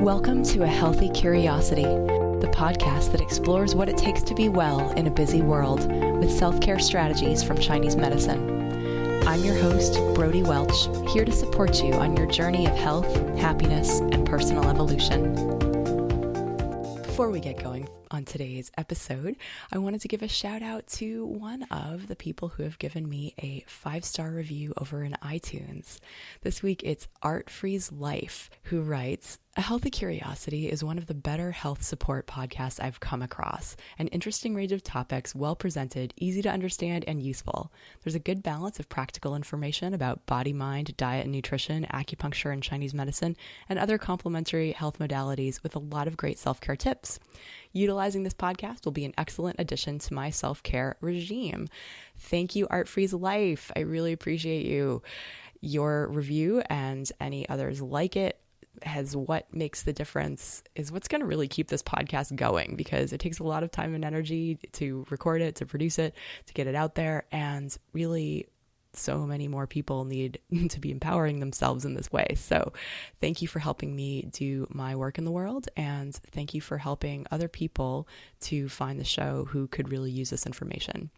Welcome to A Healthy Curiosity, the podcast that explores what it takes to be well in a busy world with self-care strategies from Chinese medicine. I'm your host, Brody Welch, here to support you on your journey of health, happiness, and personal evolution. Before we get going on today's episode, I wanted to give a shout out to one of the people who have given me a 5-star review over in iTunes. This week it's Art Freeze Life, who writes, "A Healthy Curiosity is one of the better health support podcasts I've come across. An interesting range of topics, well presented, easy to understand, and useful. There's a good balance of practical information about body, mind, diet and nutrition, acupuncture and Chinese medicine, and other complementary health modalities with a lot of great self-care tips. Utilizing this podcast will be an excellent addition to my self-care regime." Thank you, Art Freeze Life. I really appreciate you. Your review and any others like it has what makes the difference, is what's going to really keep this podcast going, because it takes a lot of time and energy to record it, to produce it, to get it out there. And really, so many more people need to be empowering themselves in this way. So thank you for helping me do my work in the world. And thank you for helping other people to find the show who could really use this information.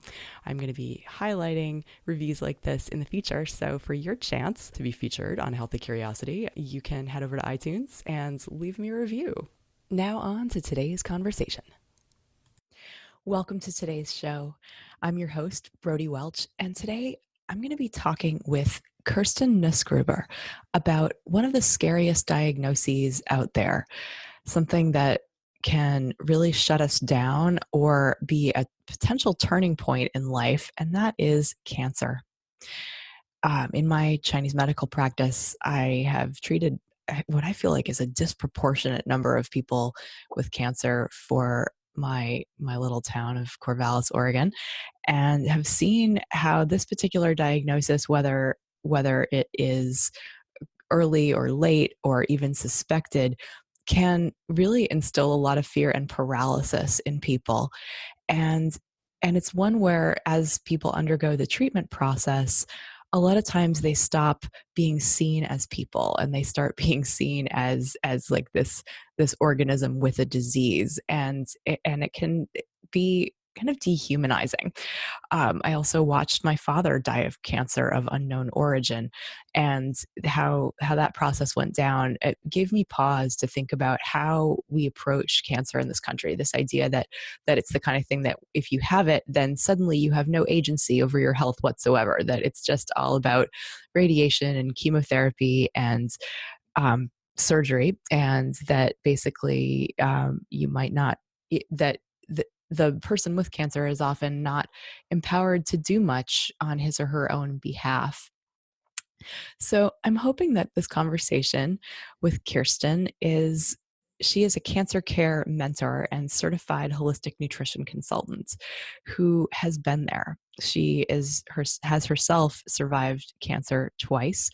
I'm going to be highlighting reviews like this in the future. So for your chance to be featured on Healthy Curiosity, you can head over to iTunes and leave me a review. Now on to today's conversation. Welcome to today's show. I'm your host, Brody Welch, and today I'm going to be talking with Kirstin Nussgruber about one of the scariest diagnoses out there, something that can really shut us down or be a potential turning point in life, and that is cancer. In my Chinese medical practice, I have treated what I feel like is a disproportionate number of people with cancer for my little town of Corvallis, Oregon, and have seen how this particular diagnosis, whether it is early or late or even suspected, can really instill a lot of fear and paralysis in people. And it's one where, as people undergo the treatment process, a lot of times they stop being seen as people and they start being seen as like this organism with a disease, and it can be kind of dehumanizing. I also watched my father die of cancer of unknown origin, and how that process went down. It gave me pause to think about how we approach cancer in this country. This idea that it's the kind of thing that if you have it, then suddenly you have no agency over your health whatsoever, that it's just all about radiation and chemotherapy and surgery, and that basically you might not, that the person with cancer is often not empowered to do much on his or her own behalf. So I'm hoping that this conversation with Kirstin she is a cancer care mentor and certified holistic nutrition consultant who has been there. She has herself survived cancer twice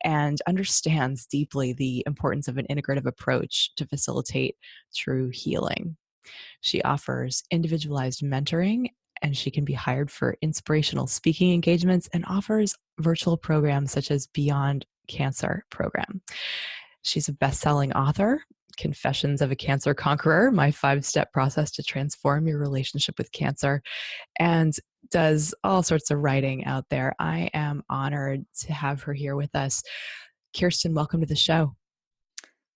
and understands deeply the importance of an integrative approach to facilitate true healing. She offers individualized mentoring, and she can be hired for inspirational speaking engagements, and offers virtual programs such as Beyond Cancer program. She's a bestselling author, Confessions of a Cancer Conqueror, my 5-step process to transform your relationship with cancer, and does all sorts of writing out there. I am honored to have her here with us. Kirstin, welcome to the show.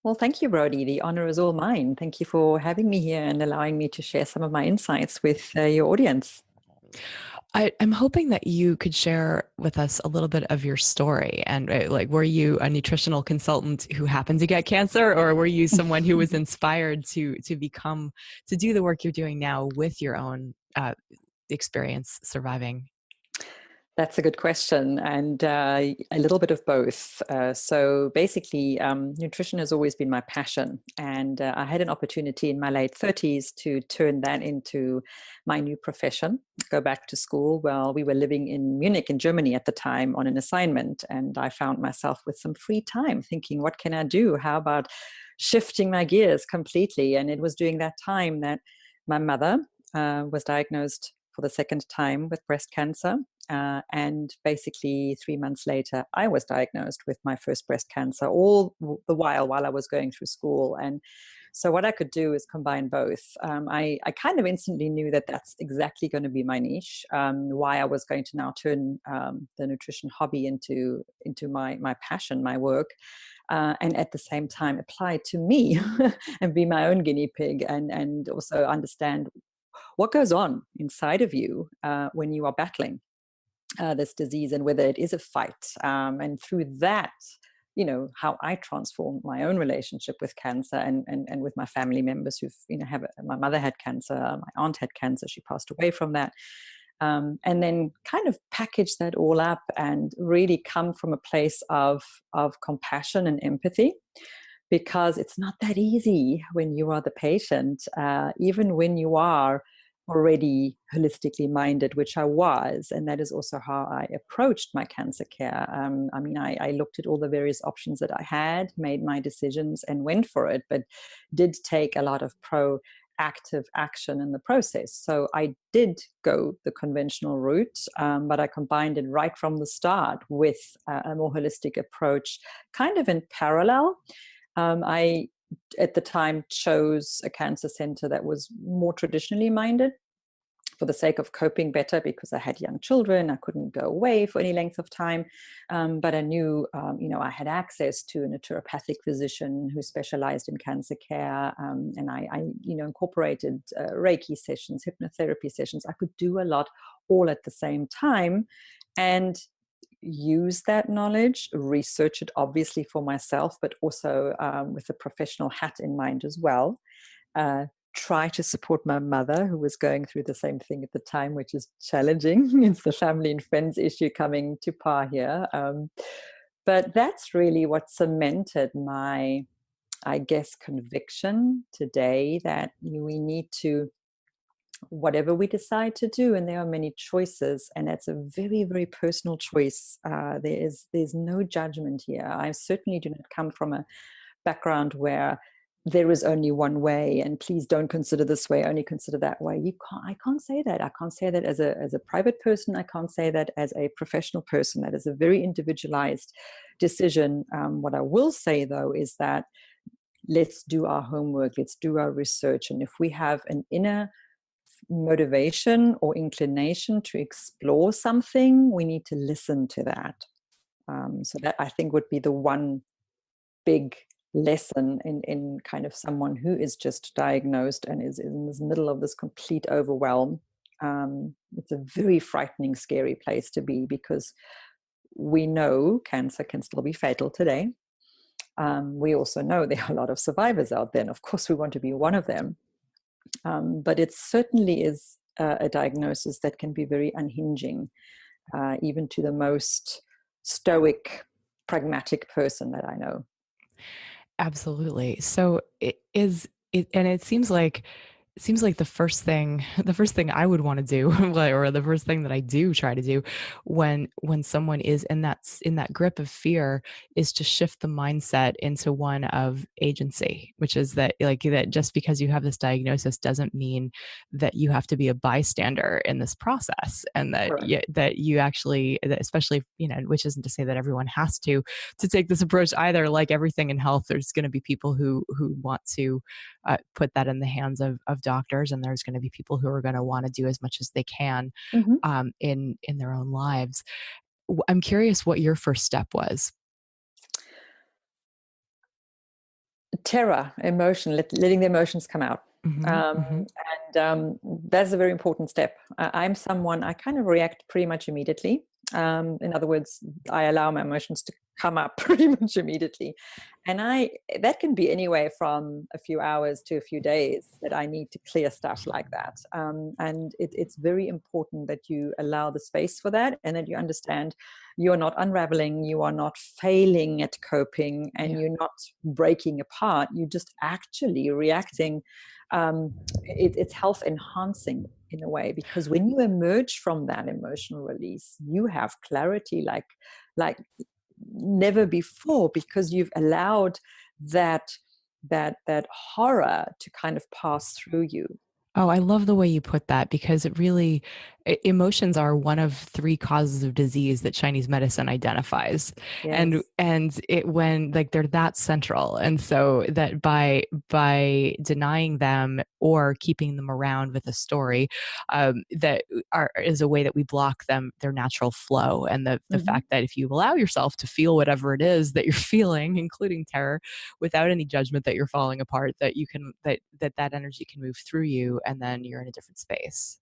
Well, thank you, Brody. The honor is all mine. Thank you for having me here and allowing me to share some of my insights with your audience. I'm hoping that you could share with us a little bit of your story. And were you a nutritional consultant who happened to get cancer, or were you someone who was inspired to do the work you're doing now with your own experience surviving? That's a good question, and a little bit of both. So basically, nutrition has always been my passion, and I had an opportunity in my late 30s to turn that into my new profession, go back to school. Well, we were living in Munich in Germany at the time on an assignment, and I found myself with some free time thinking, what can I do? How about shifting my gears completely? And it was during that time that my mother was diagnosed for the second time with breast cancer. And basically 3 months later, I was diagnosed with my first breast cancer, all the while I was going through school. And so what I could do is combine both. I kind of instantly knew that that's exactly going to be my niche, why I was going to now turn the nutrition hobby into my passion, my work. And at the same time apply it to me and be my own guinea pig, and also understand what goes on inside of you when you are battling this disease, and whether it is a fight. And through that, how I transformed my own relationship with cancer, and with my family members who've, my mother had cancer, my aunt had cancer, she passed away from that. And then kind of package that all up and really come from a place of compassion and empathy, because it's not that easy when you are the patient, even when you are already holistically minded, which I was. And that is also how I approached my cancer care. I looked at all the various options that I had, made my decisions and went for it, but did take a lot of proactive action in the process. So I did go the conventional route, but I combined it right from the start with a more holistic approach, kind of in parallel. I, at the time, chose a cancer center that was more traditionally minded for the sake of coping better, because I had young children. I couldn't go away for any length of time. But I knew, I had access to a naturopathic physician who specialized in cancer care. And I incorporated Reiki sessions, hypnotherapy sessions. I could do a lot all at the same time, and use that knowledge, research it obviously for myself, but also with a professional hat in mind as well. Try to support my mother, who was going through the same thing at the time, which is challenging. It's the family and friends issue coming to par here. But that's really what cemented my, I guess, conviction today that we need to, whatever we decide to do, and there are many choices, and that's a very, very personal choice. There's no judgment here. I certainly do not come from a background where there is only one way, and please don't consider this way, only consider that way. I can't say that. I can't say that as a private person. I can't say that as a professional person. That is a very individualized decision. What I will say, though, is that let's do our homework, let's do our research, and if we have an inner motivation or inclination to explore something, we need to listen to that. So that, I think, would be the one big lesson in kind of someone who is just diagnosed and is in the middle of this complete overwhelm. It's a very frightening, scary place to be, because we know cancer can still be fatal today. We also know there are a lot of survivors out there, and of course we want to be one of them. But it certainly is a diagnosis that can be very unhinging, even to the most stoic, pragmatic person that I know. Absolutely. So and it seems like the first thing I would want to do, or the first thing that I do try to do when someone is in that grip of fear, is to shift the mindset into one of agency, which is that just because you have this diagnosis doesn't mean that you have to be a bystander in this process, and that you actually, especially, which isn't to say that everyone has to take this approach either. Like everything in health, there's going to be people who want to put that in the hands of doctors, and there's going to be people who are going to want to do as much as they can in their own lives. I'm curious what your first step was. Terror, emotion, letting the emotions come out. And that's a very important step. I'm someone, I kind of react pretty much immediately. In other words, I allow my emotions to come up pretty much immediately. And that can be anywhere from a few hours to a few days that I need to clear stuff like that. And it's very important that you allow the space for that, and that you understand you're not unraveling, you are not failing at coping, and you're not breaking apart. You're just actually reacting. It's health enhancing in a way, because when you emerge from that emotional release, you have clarity like never before, because you've allowed that horror to kind of pass through you. Oh, I love the way you put that, because it really, emotions are one of three causes of disease that Chinese medicine identifies. And Yes. it, when like they're that central. And so that by denying them or keeping them around with a story, that is a way that we block them, their natural flow. And the Hmm. fact that if you allow yourself to feel whatever it is that you're feeling, including terror, without any judgment that you're falling apart, that you can, that energy can move through you, and then you're in a different space.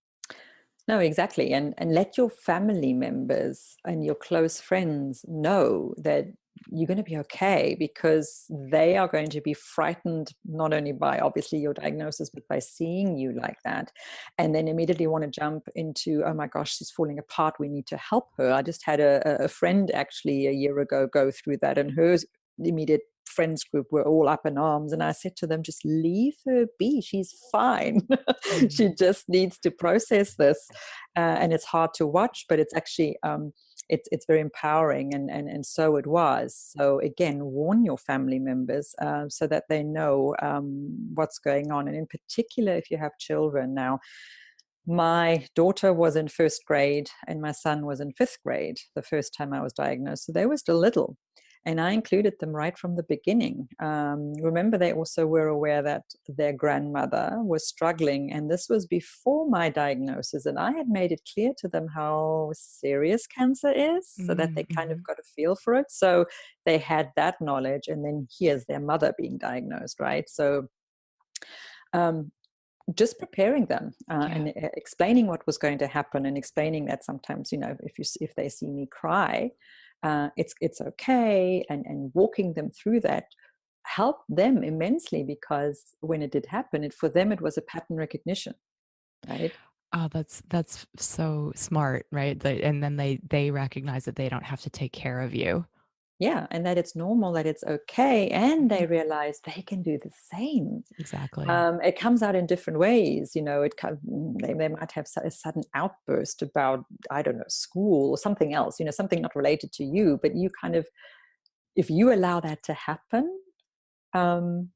No, exactly. And let your family members and your close friends know that you're going to be okay, because they are going to be frightened not only by obviously your diagnosis, but by seeing you like that. And then immediately want to jump into, oh my gosh, she's falling apart. We need to help her. I just had a friend actually a year ago go through that, and her immediate friends group were all up in arms, and I said to them, just leave her be, she's fine. She Mm. just needs to process this, and it's hard to watch, but it's actually it's very empowering, and so it was. So again, warn your family members, so that they know what's going on, and in particular if you have children. Now, my daughter was in first grade and my son was in fifth grade the first time I was diagnosed. So they were still little. And I included them right from the beginning. Remember, they also were aware that their grandmother was struggling. And this was before my diagnosis. And I had made it clear to them how serious cancer is, so that they kind of Mm-hmm. got a feel for it. So they had that knowledge. And then here's their mother being diagnosed, right? So um, just preparing them, Yeah. and explaining what was going to happen, and explaining that sometimes, if they see me cry, it's okay, and walking them through that helped them immensely, because when it did happen, for them it was a pattern recognition, right? Oh, that's so smart, right? And then they recognize that they don't have to take care of you. Yeah, and that it's normal, that it's okay, and Mhm. they realize they can do the same. Exactly. It comes out in different ways. They might have a sudden outburst about, I don't know, school or something else, something not related to you, but you kind of, if you allow that to happen, um,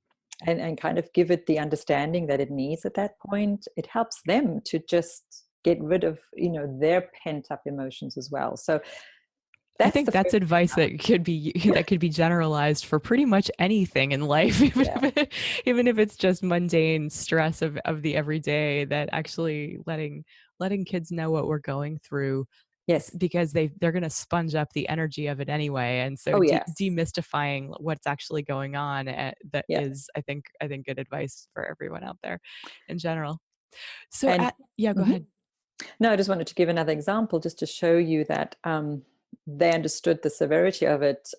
and kind of give it the understanding that it needs at that point, it helps them to just get rid of, their pent up emotions as well. So I that's think the that's first thing. advice that could be that could be generalized for pretty much anything in life, Yeah. even if it's just mundane stress of the everyday. That actually letting kids know what we're going through, Yes. because they're going to sponge up the energy of it anyway. And so Oh, yes. demystifying what's actually going on, that Yeah. is, I think good advice for everyone out there in general. So And yeah, go mhm. ahead. No, I just wanted to give another example just to show you that they understood the severity of it,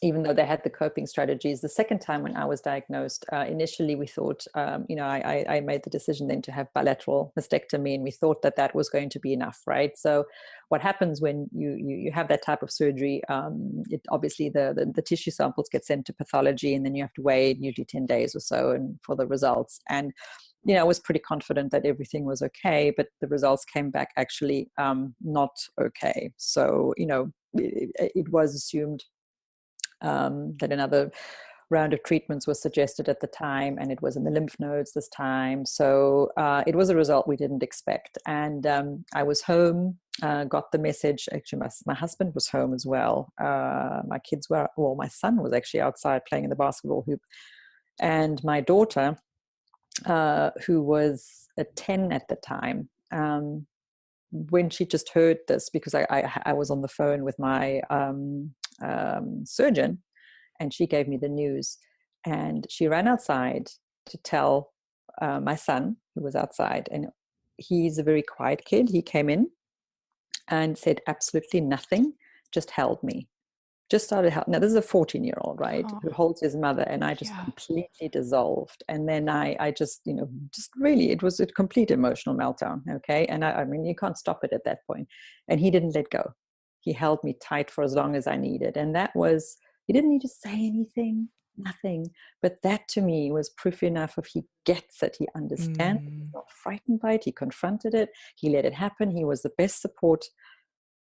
even though they had the coping strategies. The second time when I was diagnosed, initially we thought, I made the decision then to have bilateral mastectomy, and we thought that that was going to be enough, right? So, what happens when you have that type of surgery? It obviously the tissue samples get sent to pathology, and then you have to wait usually 10 days or so, and for the results. And I was pretty confident that everything was okay, but the results came back actually not okay. So, it was assumed that another round of treatments was suggested at the time, and it was in the lymph nodes this time. So it was a result we didn't expect. And I was home, got the message. Actually, my husband was home as well. My kids were, well, my son was actually outside playing in the basketball hoop. And my daughter, who was a 10 at the time, when she just heard this, because I was on the phone with my surgeon, and she gave me the news, and she ran outside to tell my son, who was outside, and he's a very quiet kid. He came in and said absolutely nothing, just held me, just started help. Now this is a 14-year-old, right, Oh, who holds his mother, and I just yeah. completely dissolved. And then I just, just really, it was a complete emotional meltdown. Okay, and I mean, you can't stop it at that point. And he didn't let go. He held me tight for as long as I needed, and that was. He didn't need to say anything, nothing. But that to me was proof enough of he gets it. He understands. He's Mm. not frightened by it. He confronted it. He let it happen. He was the best support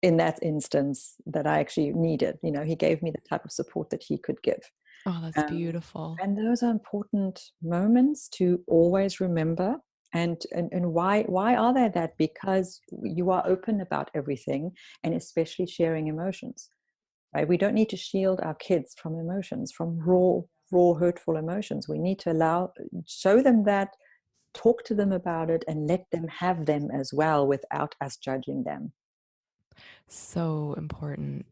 in that instance that I actually needed. He gave me the type of support that he could give. Oh, that's Um, beautiful. and those are important moments to always remember. And why are they that? Because you are open about everything, and especially sharing emotions. Right? We don't need to shield our kids from emotions, from raw, hurtful emotions. We need to show them that, talk to them about it, and let them have them as well without us judging them. So important.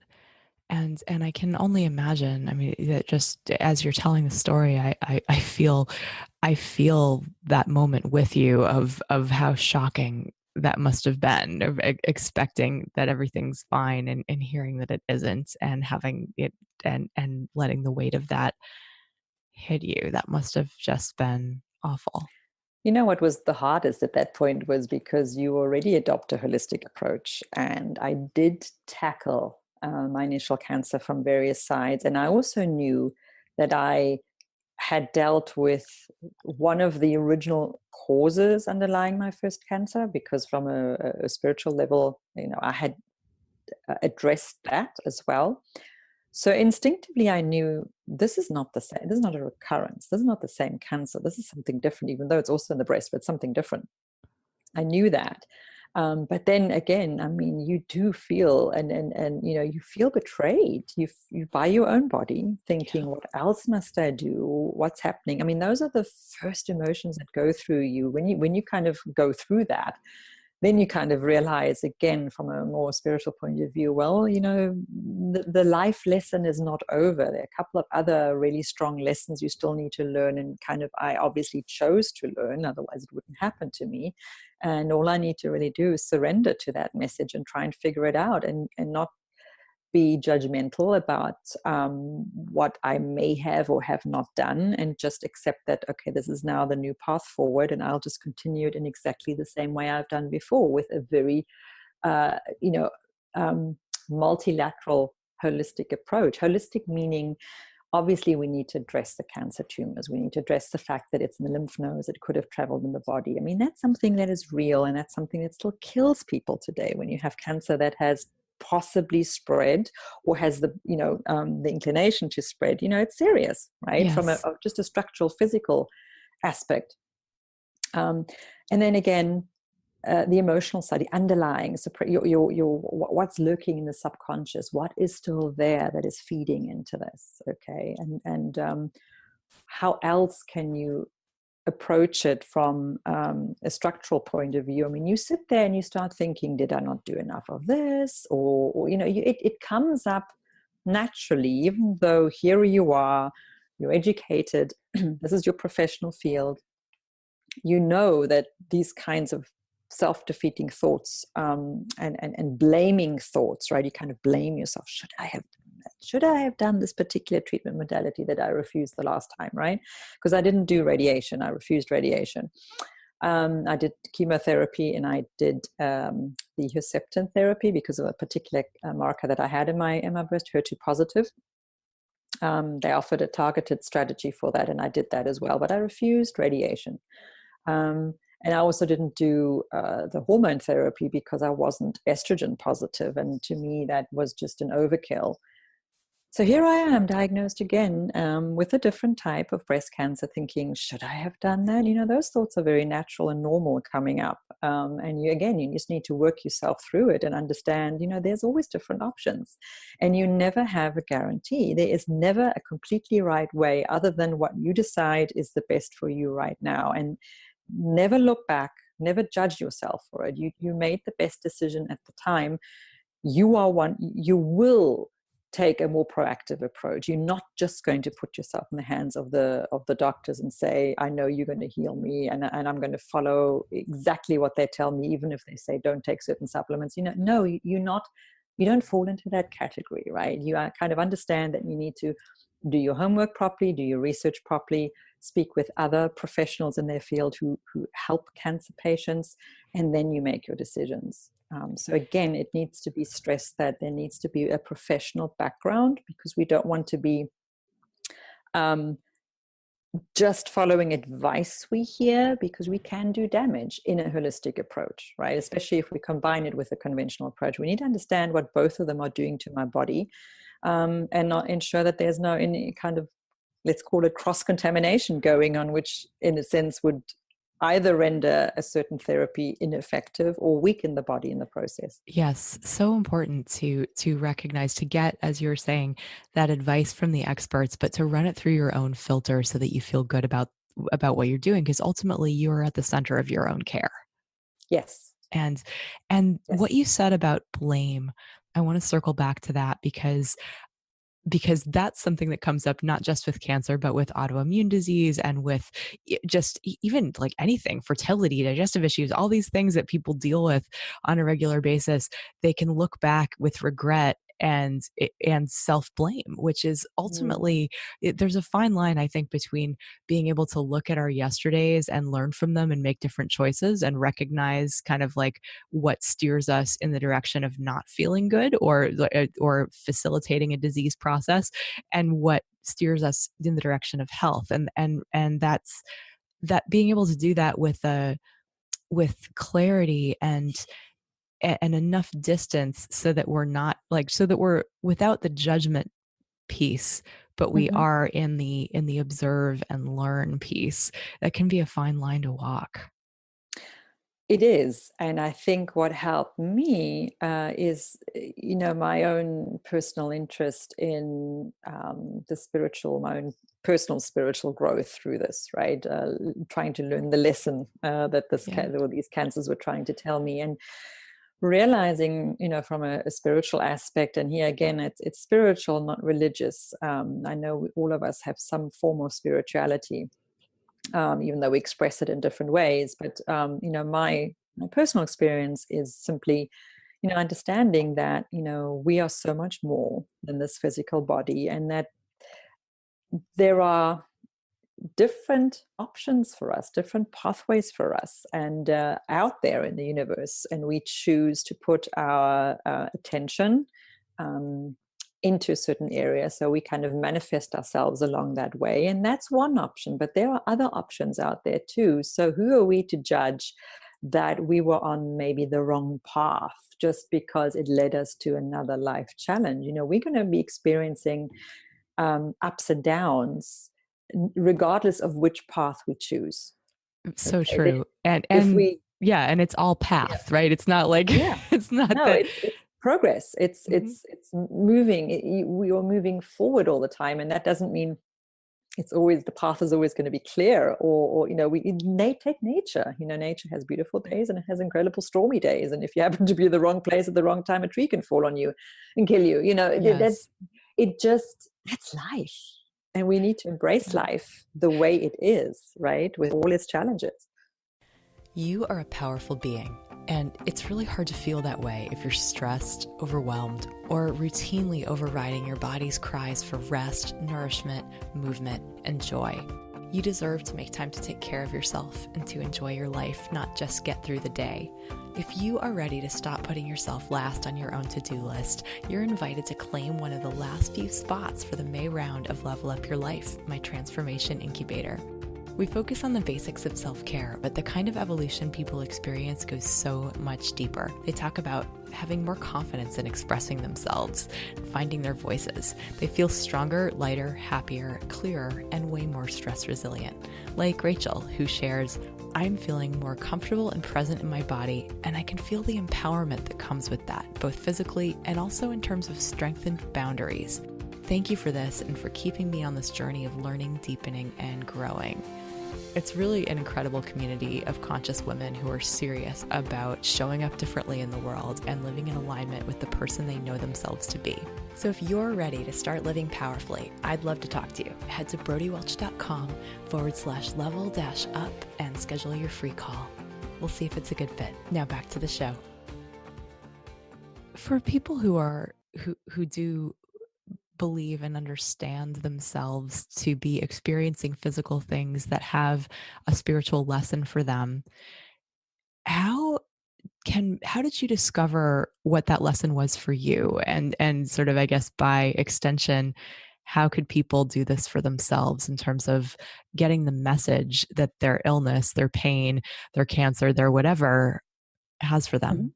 And I can only imagine, I mean, that just as you're telling the story, I feel that moment with you of how shocking that must have been, of expecting that everything's fine and hearing that it isn't, and having it and letting the weight of that hit you. That must have just been awful. What was the hardest at that point was because you already adopt a holistic approach. And I did tackle my initial cancer from various sides. And I also knew that I had dealt with one of the original causes underlying my first cancer, because from a spiritual level, I had addressed that as well. So instinctively, I knew this is not the same. This is not a recurrence. This is not the same cancer. This is something different, even though it's also in the breast, but something different. I knew that. But then again, I mean, you do feel, and you feel betrayed. You by your own body, thinking, Yeah. what else must I do? What's happening? I mean, those are the first emotions that go through you when you kind of go through that. Then you kind of realize, again, from a more spiritual point of view, well, the life lesson is not over. There are a couple of other really strong lessons you still need to learn, and kind of I obviously chose to learn, otherwise it wouldn't happen to me. And all I need to really do is surrender to that message and try and figure it out, and not be judgmental about what I may have or have not done, and just accept that, okay, this is now the new path forward, and I'll just continue it in exactly the same way I've done before, with a very, uh, you know, um, multilateral, holistic approach. Holistic meaning, obviously, we need to address the cancer tumors. We need to address the fact that it's in the lymph nodes. It could have traveled in the body. I mean, that's something that is real, and that's something that still kills people today. When you have cancer that has possibly spread, or has the inclination to spread, it's serious, right? From Yes. just a structural, physical aspect. Um, and then again, the emotional side, the underlying, what's lurking in the subconscious, what is still there that is feeding into this, okay? And how else can you approach it from a structural point of view? I mean, you sit there and you start thinking, did I not do enough of this? Or it comes up naturally, even though here you are, you're educated, this is your professional field. You know that these kinds of self-defeating thoughts, and blaming thoughts, right? You kind of blame yourself. Should I have done that? Should I have done this particular treatment modality that I refused the last time, right? Because I didn't do radiation. I refused radiation. I did chemotherapy, and I did the Herceptin therapy because of a particular marker that I had in my breast, HER2 positive. They offered a targeted strategy for that, and I did that as well. But I refused radiation. And I also didn't do the hormone therapy because I wasn't estrogen positive. And to me, that was just an overkill. So here I am, diagnosed again with a different type of breast cancer, thinking, should I have done that? Those thoughts are very natural and normal coming up. And you just need to work yourself through it and understand, there's always different options. And you never have a guarantee. There is never a completely right way other than what you decide is the best for you right now. And never look back, never judge yourself for it. You made the best decision at the time. You will take a more proactive approach. You're not just going to put yourself in the hands of the doctors and say, I know you're going to heal me, and I'm going to follow exactly what they tell me, even if they say don't take certain supplements. No, you don't fall into that category, right? You kind of understand that you need to do your homework properly, do your research properly, speak with other professionals in their field who help cancer patients, and then you make your decisions. So again, it needs to be stressed that there needs to be a professional background, because we don't want to be just following advice we hear, because we can do damage in a holistic approach, right? Especially if we combine it with a conventional approach. We need to understand what both of them are doing to my body, and not ensure that there's no any kind of, let's call it, cross-contamination going on, which in a sense would either render a certain therapy ineffective or weaken the body in the process. Yes, so important to recognize, to get, as you were saying, that advice from the experts, but to run it through your own filter so that you feel good about what you're doing, because ultimately you are at the center of your own care. Yes. And and what Yes. you said about blame, I want to circle back to that because that's something that comes up not just with cancer, but with autoimmune disease and with just even like anything, fertility, digestive issues, all these things that people deal with on a regular basis. They can look back with regret and self-blame, which is Mm. ultimately, there's a fine line, I think, between being able to look at our yesterdays and learn from them and make different choices and recognize kind of like what steers us in the direction of not feeling good or facilitating a disease process, and what steers us in the direction of health. And that's that, being able to do that with clarity and enough distance so that we're not like, so that we're without the judgment piece, but we Mhm. are in the observe and learn piece. That can be a fine line to walk. It is. And I think what helped me is, my own personal interest in my own personal spiritual growth through this, right? Trying to learn the lesson that Yeah. or these cancers were trying to tell me. And realizing, from a spiritual aspect, and here again, it's spiritual, not religious. I know all of us have some form of spirituality, even though we express it in different ways. But my personal experience is simply, understanding that we are so much more than this physical body, and that there are different options for us, different pathways for us, and out there in the universe, and we choose to put our attention um, into a certain area, so we kind of manifest ourselves along that way. And that's one option, but there are other options out there too. So who are we to judge that we were on maybe the wrong path just because it led us to another life challenge? We're going to be experiencing ups and downs regardless of which path we choose. So Okay, true. And if and we, yeah, and it's all yeah, path, right? It's not like yeah, it's not no, that. it's progress. It's Mhm. it's it's moving. We are moving forward all the time, and that doesn't mean it's always, the path is always going to be clear. Or take nature. Nature has beautiful days and it has incredible stormy days. And if you happen to be in the wrong place at the wrong time, a tree can fall on you and kill you. Yes. That's life. And we need to embrace Yeah. life the way it is, right? With all its challenges. You are a powerful being, and it's really hard to feel that way if you're stressed, overwhelmed, or routinely overriding your body's cries for rest, nourishment, movement, and joy. You deserve to make time to take care of yourself and to enjoy your life, not just get through the day. If you are ready to stop putting yourself last on your own to-do list, you're invited to claim one of the last few spots for the May round of Level Up Your Life, my transformation incubator. We focus on the basics of self-care, but the kind of evolution people experience goes so much deeper. They talk about having more confidence in expressing themselves, finding their voices. They feel stronger, lighter, happier, clearer, and way more stress resilient. Like Rachel, who shares, "I'm feeling more comfortable and present in my body, and I can feel the empowerment that comes with that, both physically and also in terms of strengthened boundaries. Thank you for this and for keeping me on this journey of learning, deepening, and growing." It's really an incredible community of conscious women who are serious about showing up differently in the world and living in alignment with the person they know themselves to be. So if you're ready to start living powerfully, I'd love to talk to you. Head to brodywelch.com/level-up and schedule your free call. We'll see if it's a good fit. Now back to the show. For people who do believe and understand themselves to be experiencing physical things that have a spiritual lesson for them, how how did you discover what that lesson was for you, and sort of, I guess, by extension, how could people do this for themselves in terms of getting the message that their illness, their pain, their cancer, their whatever has for them?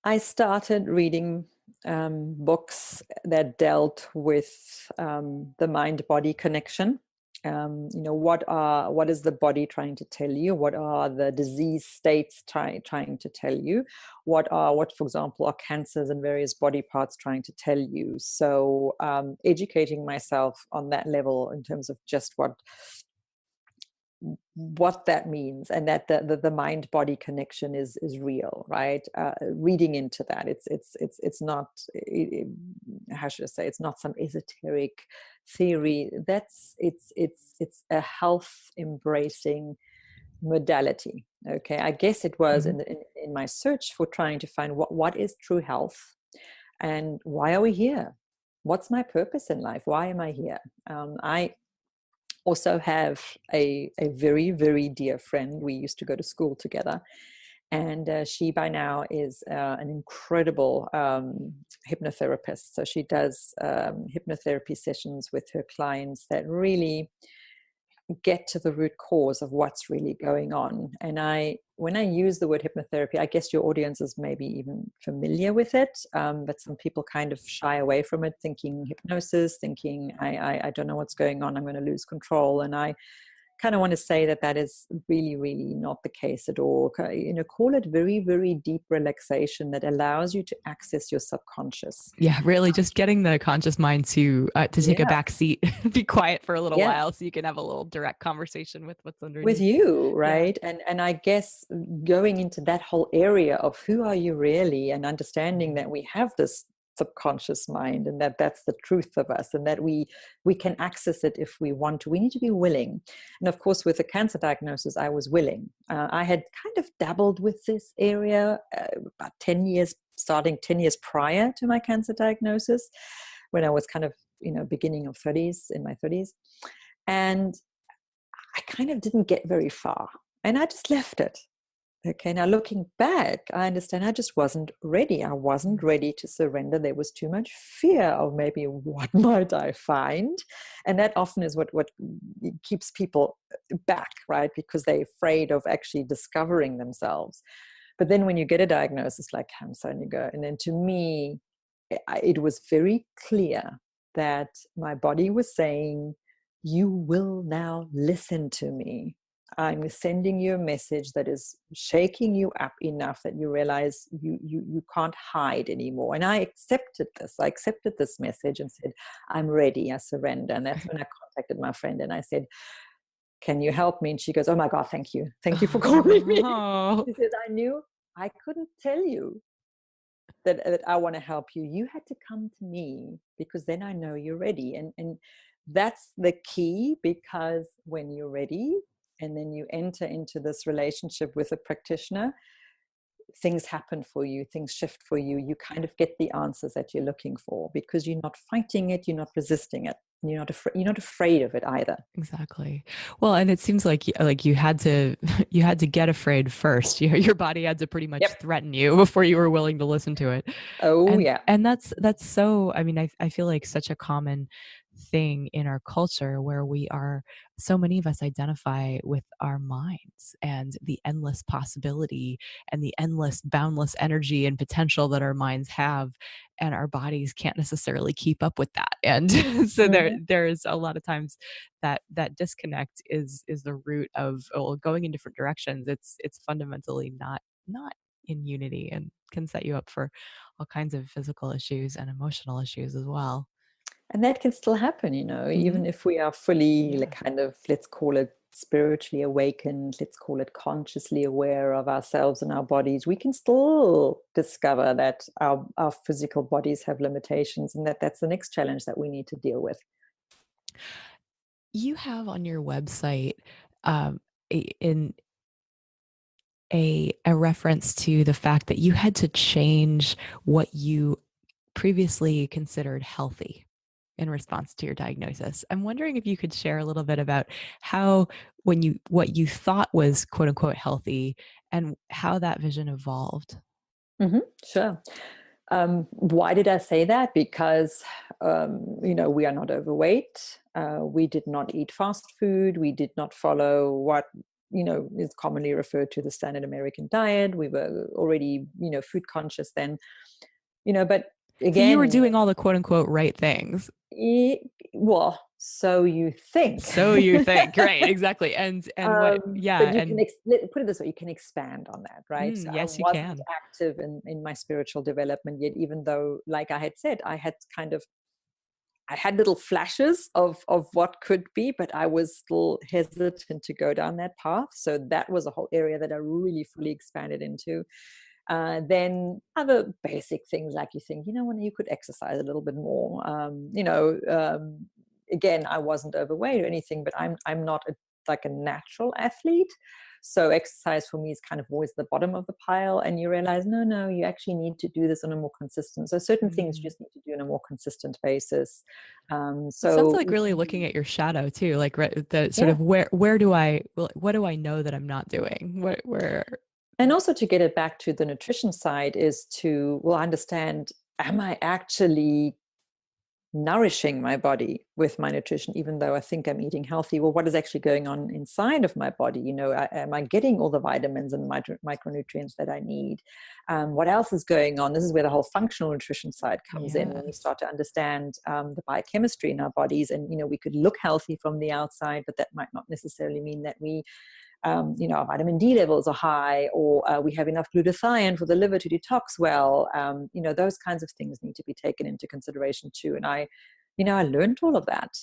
I started reading books that dealt with the mind-body connection. What is the body trying to tell you? What are the disease states trying to tell you? What, for example, are cancers in various body parts trying to tell you? So educating myself on that level in terms of just what that means, and that the mind body connection is real, right? Reading into that, it's not, how should I say, it's not some esoteric theory. It's a health embracing modality. Okay, I guess it was Mhm. in my search for trying to find what is true health, and why are we here? What's my purpose in life? Why am I here? I also have a very, very dear friend. We used to go to school together. And she by now is an incredible hypnotherapist. So she does hypnotherapy sessions with her clients that really get to the root cause of what's really going on. And when I use the word hypnotherapy, I guess your audience is maybe even familiar with it, but some people kind of shy away from it, thinking hypnosis, thinking I don't know what's going on, I'm going to lose control. And I kind of want to say that is really, really not the case at all. Call it very, very deep relaxation that allows you to access your subconscious. Yeah, really just getting the conscious mind to take a Yeah, back seat, be quiet for a little yeah. while so you can have a little direct conversation with what's With underneath. you, Yeah. right? And I guess going into that whole area of who are you really, and understanding that we have this subconscious mind, and that's the truth of us, and that we can access it if we want to. We need to be willing. And of course, with the cancer diagnosis, I was willing. I had kind of dabbled with this area about 10 years, starting 10 years prior to my cancer diagnosis, when I was kind of beginning of 30s, in my 30s. And I kind of didn't get very far, and I just left it. Okay, now looking back, I understand I just wasn't ready. I wasn't ready to surrender. There was too much fear of maybe what might I find. And that often is what keeps people back, right? Because they're afraid of actually discovering themselves. But then when you get a diagnosis like cancer and you go, and then to me, it was very clear that my body was saying, you will now listen to me. I'm sending you a message that is shaking you up enough that you realize you can't hide anymore. And I accepted this. I accepted this message and said, I'm ready. I surrender. And that's when I contacted my friend and I said, can you help me? And she goes, oh my God, thank you. Thank you for calling me. Oh. She says, I knew I couldn't tell you that I want to help you. You had to come to me because then I know you're ready. And that's the key, because when you're ready and then you enter into this relationship with a practitioner, things happen for you, things shift for you. You kind of get the answers that you're looking for because you're not fighting it, you're not resisting it. You're not afraid of it either. Exactly. Well, and it seems like you had to you had to get afraid first. Your body had to pretty much Yep. threaten you before you were willing to listen to it. Oh And yeah. that's so, I mean, I feel like such a common thing in our culture where so many of us identify with our minds and the endless possibility and the endless boundless energy and potential that our minds have, and our bodies can't necessarily keep up with that. And so Mhm. there's a lot of times that disconnect is the root of, going in different directions. It's fundamentally not in unity, and can set you up for all kinds of physical issues and emotional issues as well. And that can still happen, Hmm. even if we are fully, like, Yeah. kind of, let's call it spiritually awakened, let's call it consciously aware of ourselves and our bodies, we can still discover that our physical bodies have limitations, and that's the next challenge that we need to deal with. You have on your website um, in a reference to the fact that you had to change what you previously considered healthy in response to your diagnosis. I'm wondering if you could share a little bit about how, what you thought was quote unquote healthy, and how that vision evolved. Hmm, sure. Why did I say that? Because, we are not overweight. We did not eat fast food. We did not follow what, is commonly referred to the standard American diet. We were already, food conscious then, but So you were again, doing all the quote unquote right things. well, so you think. So you think, right? Exactly. And what? Yeah. But you can And put it this way: you can expand on that, right? So I yes, you wasn't can. active in my spiritual development yet, even though, like I had said, I had little flashes of what could be, but I was still hesitant to go down that path. So that was a whole area that I really fully expanded into. Then other basic things, like you think, when you could exercise a little bit more. Again, I wasn't overweight or anything, but I'm not like a natural athlete. So exercise for me is kind of always the bottom of the pile. And you realize, no, you actually need to do this on a more consistent. So certain things you just need to do on a more consistent basis. It sounds So like really looking at your shadow too, like the sort yeah. of what do I know that I'm not doing? Where And also to get it back to the nutrition side is to, well, understand, am I actually nourishing my body with my nutrition, even though I think I'm eating healthy? Well, what is actually going on inside of my body? Am I getting all the vitamins and micronutrients that I need? What else is going on? This is where the whole functional nutrition side comes in, when we yes. start to understand the biochemistry in our bodies. And, we could look healthy from the outside, but that might not necessarily mean that we our vitamin D levels are high, or we have enough glutathione for the liver to detox well. Those kinds of things need to be taken into consideration too. And I learned all of that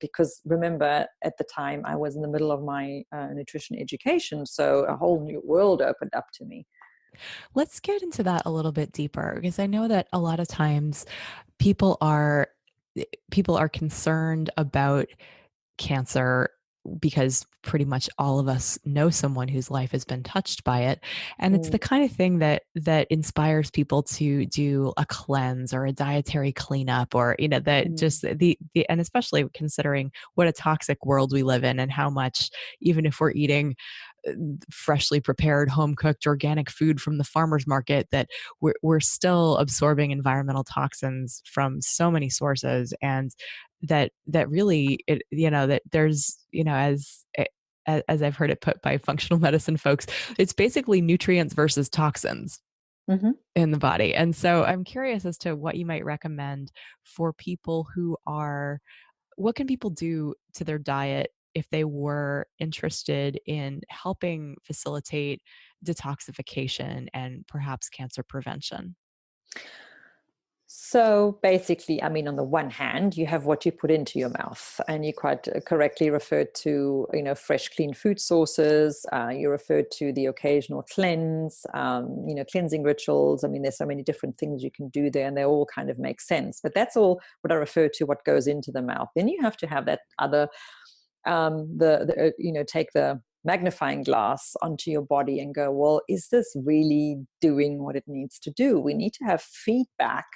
because, remember, at the time I was in the middle of my nutrition education, so a whole new world opened up to me. Let's get into that a little bit deeper, because I know that a lot of times people are concerned about cancer because pretty much all of us know someone whose life has been touched by it, and it's the kind of thing that inspires people to do a cleanse or a dietary cleanup, or that just the and especially considering what a toxic world we live in, and how much, even if we're eating freshly prepared, home cooked, organic food from the farmer's market, that we're still absorbing environmental toxins from so many sources, and that really, that there's, as I've heard it put by functional medicine folks, it's basically nutrients versus toxins in the body. And so I'm curious as to what you might recommend for people what can people do to their diet if they were interested in helping facilitate detoxification and perhaps cancer prevention? So basically, I mean, on the one hand, you have what you put into your mouth, and you quite correctly referred to, fresh, clean food sources. You referred to the occasional cleanse, cleansing rituals. I mean, there's so many different things you can do there, and they all kind of make sense. But that's all what I refer to, what goes into the mouth. Then you have to have that other, take the magnifying glass onto your body and go, well, is this really doing what it needs to do? We need to have feedback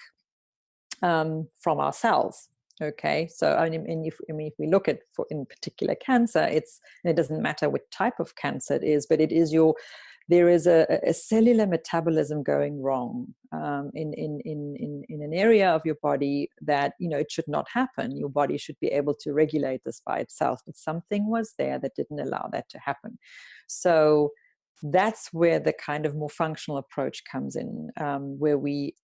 from ourselves. Okay, so if we look at, in particular, cancer, and it doesn't matter what type of cancer it is, but there is a cellular metabolism going wrong in an area of your body that it should not happen. Your body should be able to regulate this by itself, but something was there that didn't allow that to happen. So that's where the kind of more functional approach comes in, where we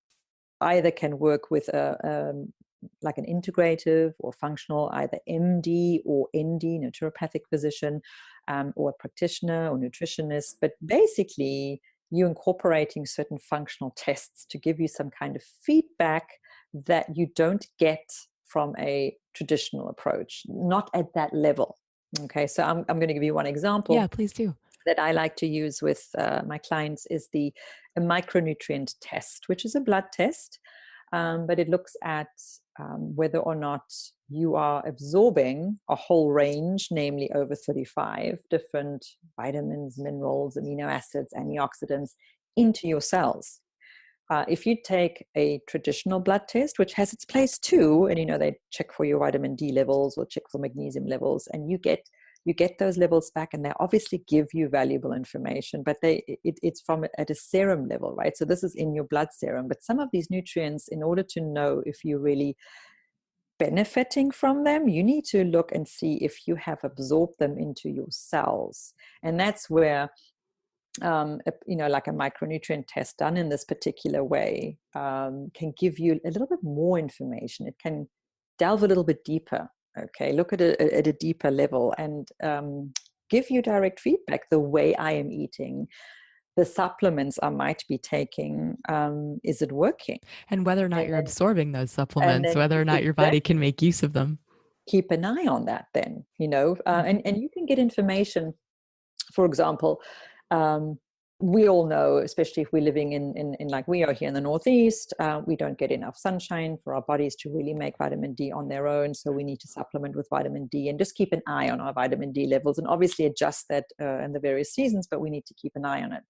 either can work with like an integrative or functional, either MD or ND, naturopathic physician, or a practitioner or nutritionist. But basically, you're incorporating certain functional tests to give you some kind of feedback that you don't get from a traditional approach, not at that level. Okay, so I'm going to give you one example. Yeah, please do. That I like to use with my clients is a micronutrient test, which is a blood test, but it looks at whether or not you are absorbing a whole range, namely over 35 different vitamins, minerals, amino acids, antioxidants into your cells. If you take a traditional blood test, which has its place too, and they check for your vitamin D levels or check for magnesium levels, and you get you get those levels back, and they obviously give you valuable information, but it's from at a serum level, right? So this is in your blood serum. But some of these nutrients, in order to know if you're really benefiting from them, you need to look and see if you have absorbed them into your cells. And that's where like a micronutrient test done in this particular way can give you a little bit more information. It can delve a little bit deeper, okay, look at a deeper level, and give you direct feedback. The way I am eating, the supplements I might be taking, is it working? And whether or not you're absorbing those And supplements, then whether or not your body can make use of them. Keep an eye on that then, and you can get information. For example, we all know, especially if we're living in like we are here in the Northeast, we don't get enough sunshine for our bodies to really make vitamin D on their own. So we need to supplement with vitamin D and just keep an eye on our vitamin D levels, and obviously adjust that in the various seasons, but we need to keep an eye on it.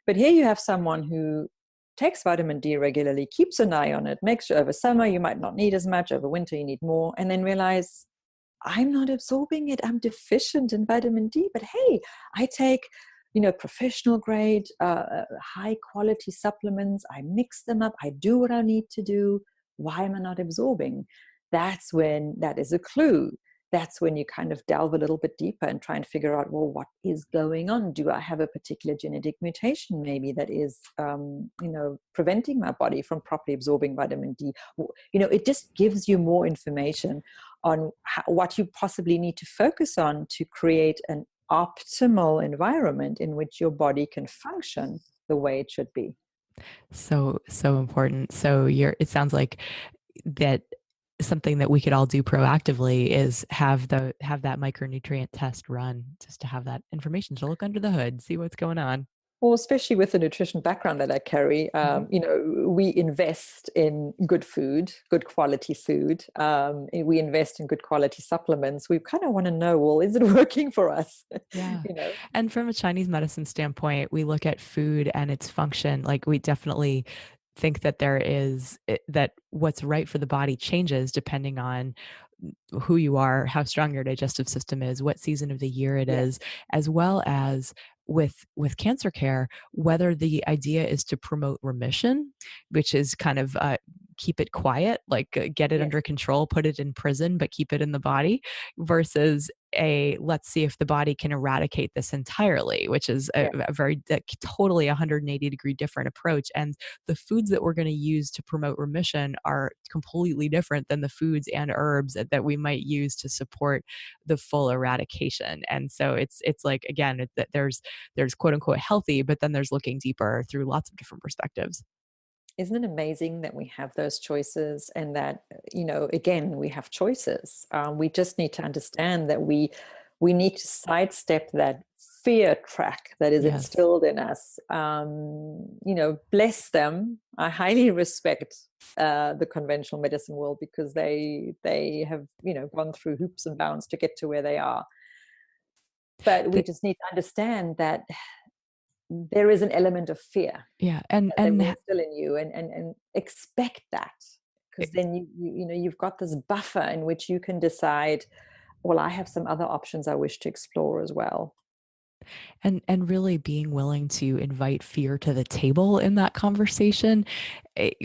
But here you have someone who takes vitamin D regularly, keeps an eye on it, makes sure over summer you might not need as much, over winter you need more, and then realize, I'm not absorbing it. I'm deficient in vitamin D. But hey, I take, professional grade, high quality supplements. I mix them up. I do what I need to do. Why am I not absorbing? That's when that is a clue. That's when you kind of delve a little bit deeper and try and figure out, well, what is going on? Do I have a particular genetic mutation maybe that is, preventing my body from properly absorbing vitamin D? It just gives you more information on what you possibly need to focus on to create an optimal environment in which your body can function the way it should be. So important. So it sounds like that something that we could all do proactively is have that micronutrient test run, just to have that information, to look under the hood, see what's going on. Well, especially with the nutrition background that I carry, we invest in good food, good quality food. We invest in good quality supplements. We kind of want to know, well, is it working for us? Yeah. And from a Chinese medicine standpoint, we look at food and its function. Like, we definitely think that that what's right for the body changes depending on who you are, how strong your digestive system is, what season of the year it is, as well as with cancer care, whether the idea is to promote remission, which is kind of keep it quiet, like get it under control, put it in prison, but keep it in the body, versus let's see if the body can eradicate this entirely, which is a very totally 180-degree different approach. And the foods that we're going to use to promote remission are completely different than the foods and herbs that we might use to support the full eradication. And so it's like, again, that there's quote unquote healthy, but then there's looking deeper through lots of different perspectives. Isn't it amazing that we have those choices, and that, again, we have choices. We just need to understand that we need to sidestep that fear track that is instilled in us. Bless them. I highly respect the conventional medicine world, because they have, gone through hoops and bounds to get to where they are. But we just need to understand that there is an element of fear, and still in you, and expect that, because then you've got this buffer in which you can decide, well, I have some other options I wish to explore as well. And really being willing to invite fear to the table in that conversation, it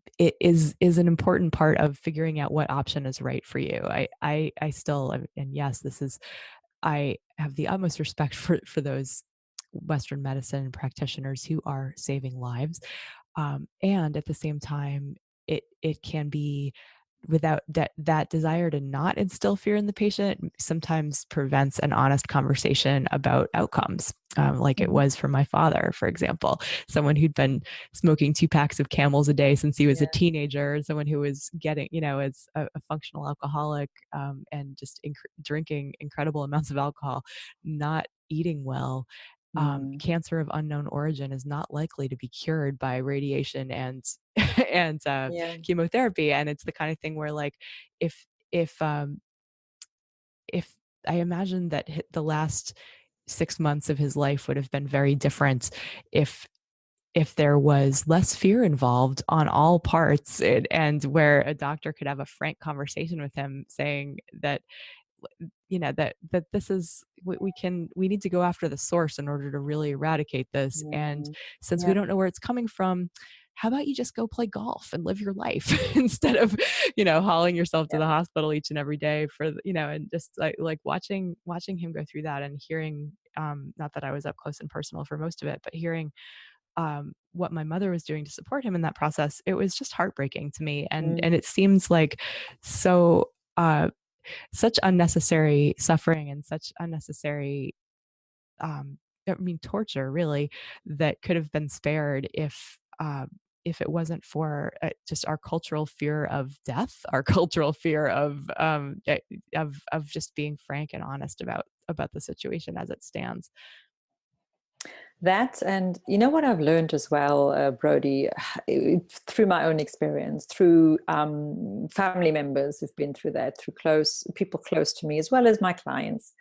is an important part of figuring out what option is right for you. I still, and yes, I have the utmost respect for those Western medicine practitioners who are saving lives. And at the same time, it can be, without that desire to not instill fear in the patient, sometimes prevents an honest conversation about outcomes. Like it was for my father, for example, someone who'd been smoking 2 packs of Camels a day since he was a teenager, someone who was getting, as a functional alcoholic, and just drinking incredible amounts of alcohol, not eating well. Cancer of unknown origin is not likely to be cured by radiation and chemotherapy. And it's the kind of thing where, like, if I imagine that the last 6 months of his life would have been very different if there was less fear involved on all parts, and where a doctor could have a frank conversation with him saying that, that this is, we need to go after the source in order to really eradicate this. And Mm. since we Yep. don't know where it's coming from, how about you just go play golf and live your life instead of, hauling yourself to Yep. the hospital each and every day for, and just like watching him go through that and hearing, not that I was up close and personal for most of it, but hearing what my mother was doing to support him in that process, it was just heartbreaking to me. And Mm. it seems like so such unnecessary suffering and such unnecessary torture, really, that could have been spared if it wasn't for just our cultural fear of death, our cultural fear of just being frank and honest about the situation as it stands. That, and you know what I've learned as well, Brody, through my own experience, through family members who've been through that, through people close to me, as well as my clients.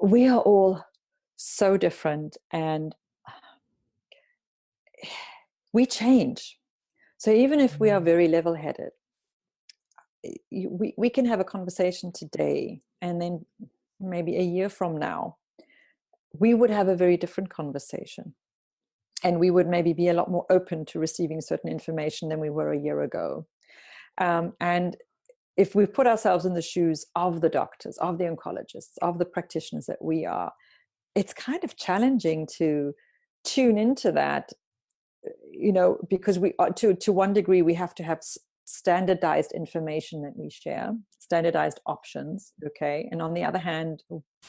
We are all so different, and we change. So even if we are Mm. very level-headed, we can have a conversation today, and then maybe a year from now, we would have a very different conversation. And we would maybe be a lot more open to receiving certain information than we were a year ago. And if we put ourselves in the shoes of the doctors, of the oncologists, of the practitioners that we are, it's kind of challenging to tune into that, because we are, to one degree, we have to have standardized information that we share, standardized options. Okay. And on the other hand,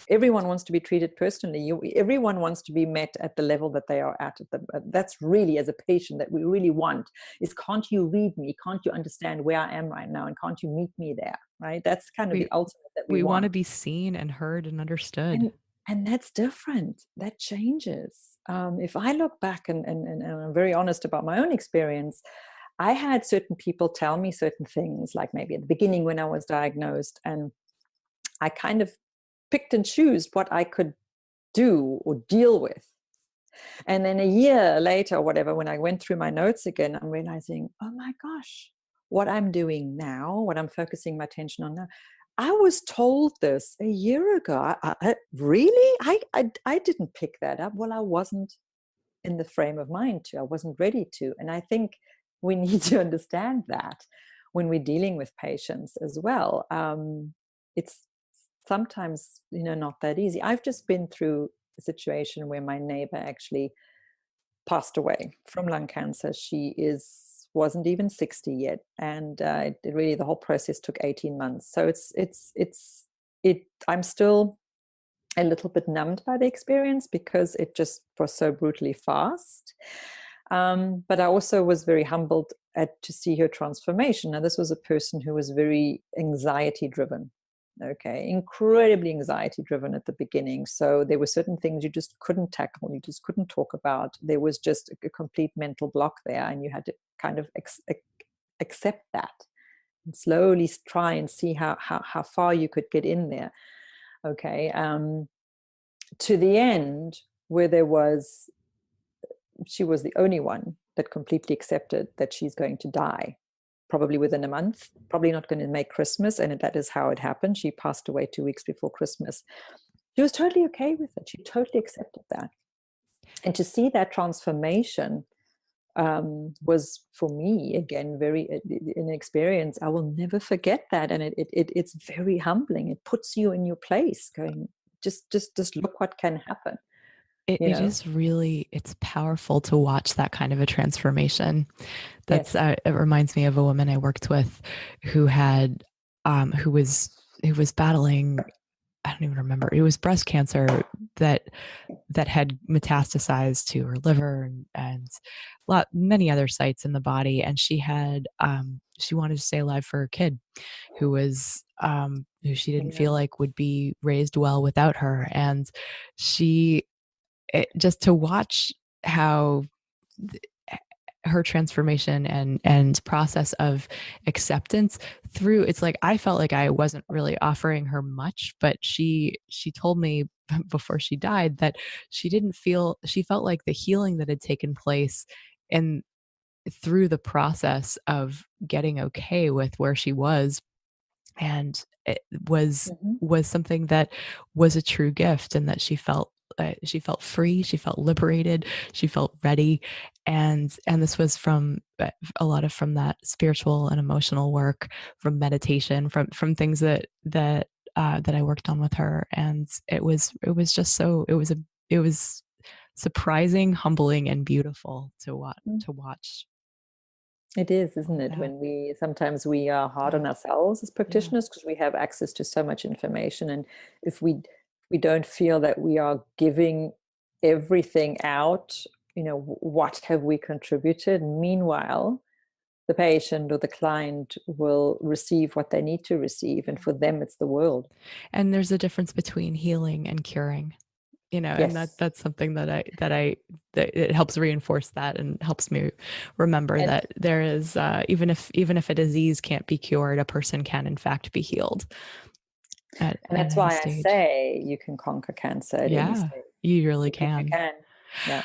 everyone wants to be treated personally. Everyone wants to be met at the level that they are at. That's really, as a patient, that we really want is, can't you read me? Can't you understand where I am right now? And can't you meet me there? Right. That's kind of We the ultimate that we we want want. to be seen and heard and understood. And that's different. That changes. If I look back and I'm very honest about my own experience, I had certain people tell me certain things, like maybe at the beginning when I was diagnosed, and I kind of picked and chose what I could do or deal with. And then a year later, or whatever, when I went through my notes again, I'm realizing, oh my gosh, what I'm doing now, what I'm focusing my attention on now, I was told this a year ago. Really? I didn't pick that up. Well, I wasn't in the frame of mind to. I wasn't ready to. And I think we need to understand that when we're dealing with patients as well. It's sometimes, not that easy. I've just been through a situation where my neighbor actually passed away from lung cancer. She wasn't even 60 yet, and really the whole process took 18 months. So I'm still a little bit numbed by the experience because it just was so brutally fast. But I also was very humbled to see her transformation. Now, this was a person who was very anxiety driven. Okay, incredibly anxiety driven at the beginning. So there were certain things you just couldn't tackle, you just couldn't talk about. There was just a complete mental block there, and you had to kind of accept that and slowly try and see how far you could get in there. Okay, to the end where she was the only one that completely accepted that she's going to die probably within a month, probably not going to make Christmas. And that is how it happened. She passed away 2 weeks before Christmas. She was totally okay with it. She totally accepted that. And to see that transformation was, for me, again, very an experience I will never forget. That, and it's very humbling. It puts you in your place, going, just look what can happen. It is really, it's powerful to watch that kind of a transformation. That's Yes. it reminds me of a woman I worked with who had who was battling, I don't even remember, it was breast cancer that had metastasized to her liver and many other sites in the body. And she had she wanted to stay alive for her kid who was who she didn't feel like would be raised well without her. And just to watch how her transformation and process of acceptance through, it's like I felt like I wasn't really offering her much, but she told me before she died that she felt like the healing that had taken place and through the process of getting okay with where she was And it was Mhm. was something that was a true gift, and that she felt free, she felt liberated, she felt ready. And this was from a lot of from that spiritual and emotional work, from meditation, from things that I worked on with her. And it was just so it was surprising, humbling, and beautiful to Mm. watch It is, all isn't of it? that. When we sometimes we are hard Yeah. on ourselves as Yeah. practitioners because we have access to so much information, and if we don't feel that we are giving everything out, what have we contributed? Meanwhile, the patient or the client will receive what they need to receive, and for them, it's the world. And there's a difference between healing and curing, and Yes, that's something that it helps reinforce that, and helps me remember and that there is, even if a disease can't be cured, a person can in fact be healed and at that's any why I stage. say you can conquer cancer at any Yeah, stage you really because you can. can. Yeah.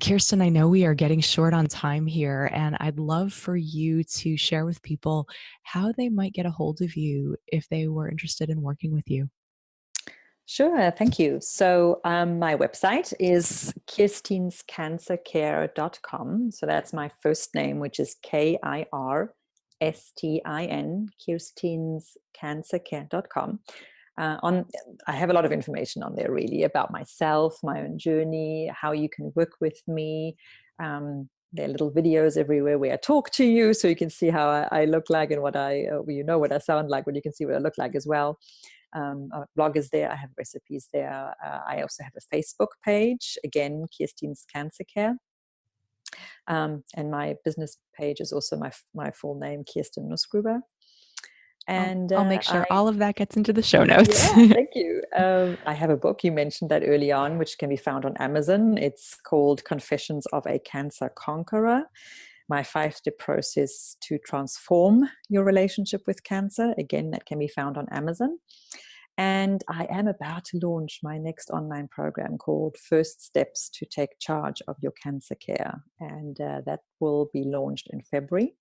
Kirsten, I know we are getting short on time here, and I'd love for you to share with people how they might get a hold of you if they were interested in working with you. Sure, thank you. So my website is kirstinscancercare.com. So that's my first name, which is Kirstin, kirstinscancercare.com. I have a lot of information on there, really, about myself, my own journey, how you can work with me. There are little videos everywhere where I talk to you, so you can see how I look like, and what what I sound like, but you can see what I look like as well. Our blog is there. I have recipes there. I also have a Facebook page, again, Kirstin's Cancer Care. And my business page is also my full name, Kirstin Nussgruber. And I'll make sure I all of that gets into the show notes. yeah, thank you. I have a book, you mentioned that early on, which can be found on Amazon. It's called Confessions of a Cancer Conqueror, my 5-step process to transform your relationship with cancer. Again, that can be found on Amazon. And I am about to launch my next online program called First Steps to Take Charge of Your Cancer Care. And that will be launched in February.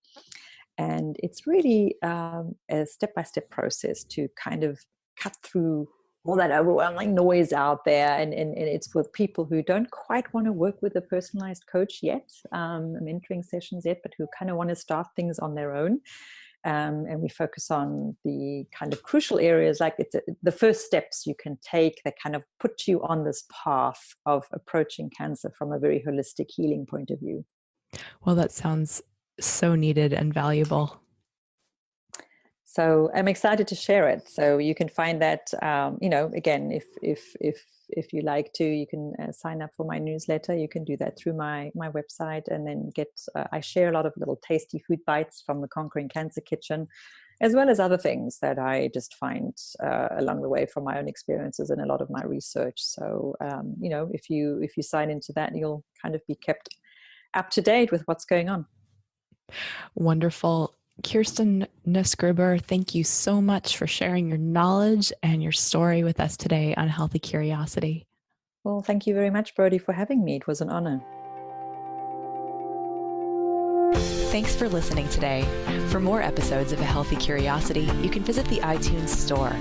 And it's really a step-by-step process to kind of cut through all that overwhelming noise out there. And it's for people who don't quite want to work with a personalized coach yet, mentoring sessions yet, but who kind of want to start things on their own. And we focus on the kind of crucial areas, like the first steps you can take that kind of put you on this path of approaching cancer from a very holistic healing point of view. Well, that sounds so needed and valuable. So I'm excited to share it. So you can find that, again, if you like to, you can sign up for my newsletter. You can do that through my website, and then I share a lot of little tasty food bites from the Conquering Cancer Kitchen, as well as other things that I just find along the way from my own experiences and a lot of my research. So, if you sign into that, you'll kind of be kept up to date with what's going on. Wonderful. Kirstin Nussgruber, thank you so much for sharing your knowledge and your story with us today on Healthy Curiosity. Well, thank you very much, Brody, for having me. It was an honor. Thanks for listening today. For more episodes of A Healthy Curiosity, you can visit the iTunes store.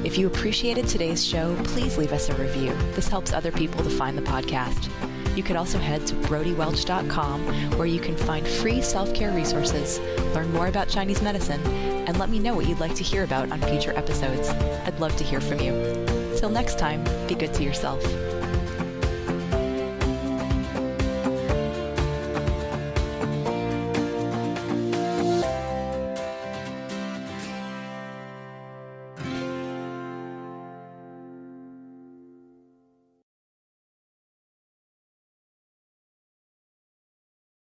If you appreciated today's show, please leave us a review. This helps other people to find the podcast. You could also head to brodywelch.com, where you can find free self-care resources, learn more about Chinese medicine, and let me know what you'd like to hear about on future episodes. I'd love to hear from you. Till next time, be good to yourself.